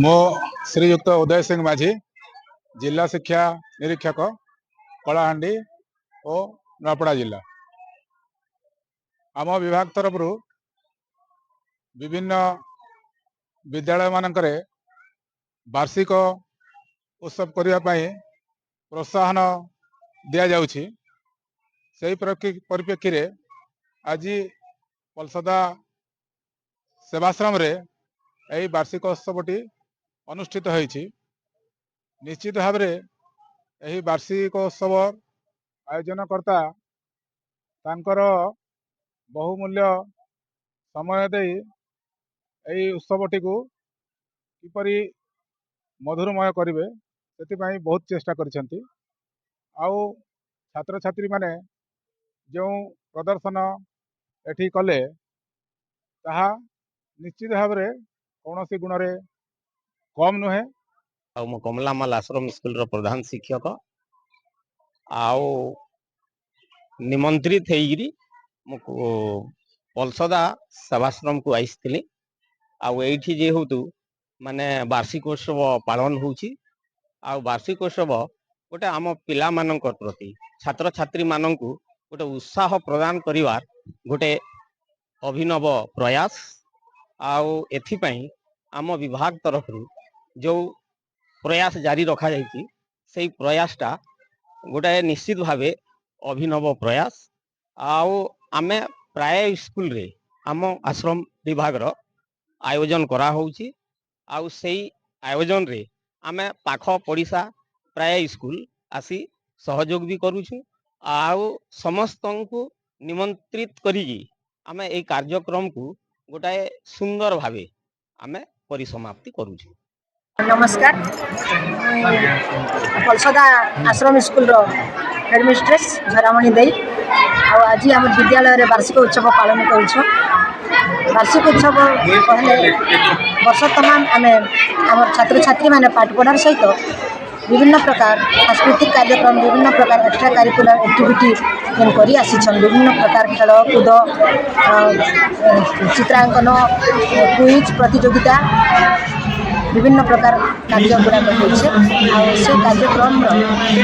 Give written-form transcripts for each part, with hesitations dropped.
मो श्रीयुक्त उदय सिंह माझी जिला शिक्षा निरीक्षक कलाहांडी और नूआपड़ा जिला आम विभाग तरफ विभिन्न विद्यालय मानकरे वार्षिक उत्सव करने प्रोत्साहन दि जाउछि। सेही परिप्रेक्षी रे आज पलसदा सेवाश्रम रे यही वार्षिक उत्सवटी अनुष्ठित होइछि। निश्चित भाव में यही वार्षिक उत्सव आयोजनकर्ता तांकर बहुमूल्य समय दे यही उत्सवटी को किपरि मधुरमय करिवे से बहुत चेष्टा करिसेंती। आउ छात्र छात्री माने जो प्रदर्शन एठी कले ताहा निश्चित भाव में कौन सी गुण रे कम नुहे। मु कमलामाल आश्रम स्कूल रो प्रधान शिक्षक आउ निमंत्रित होइगिरी मु पलसदा सेवाश्रम को आइसथिली। आउ एठी जे होतु माने वार्षिकोत्सव पालन होउची। आउ वार्षिकोत्सव गोटे आम पिला मानक प्रति छात्र छात्री मानकु गोटे उत्साह प्रदान करिवार गोटे अभिनव प्रयास। आउ एथिपई आम विभाग तरफ जो प्रयास जारी रखा जाइए से प्रयासटा गोटे निश्चित भावे अभिनव प्रयास। आउ आमे प्राय स्कूल रे आम आश्रम विभाग रो आयोजन करा होउची। आउ सेही आयोजन रे आमे पाख पड़िशा प्राय स्कूल आसी सहयोग भी करूछु। आउ समस्त को निमंत्रित करी आमे ए कार्यक्रम को गोटे सुंदर भावे आमे परिसमाप्ति करूछु। नमस्कार, पलसदा आश्रम स्कूल रो हेडमिस्ट्रेस झरामणी देई आज आम विद्यालय रे वार्षिक उत्सव पालन करूछु। वार्षिक उत्सव कहले वर्ष तमाम आम आम छात्र छात्री माने पाठ पढ़ार सहित विभिन्न प्रकार सांस्कृतिक कार्यक्रम विभिन्न प्रकार एक्स्ट्रा करिकुलर एक्टिविटी जेन करी आसीछन। विभिन्न प्रकार खेल कूद चित्रांकन क्विज प्रतियोगिता विभिन्न प्रकार कार्य गुड़ाक होइछे। से कार्यक्रम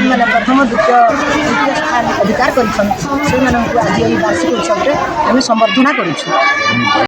मैंने प्रथम द्वितीय स्थान अधिकार कर आज वार्षिक उत्सव में आम संबर्धना करूँ।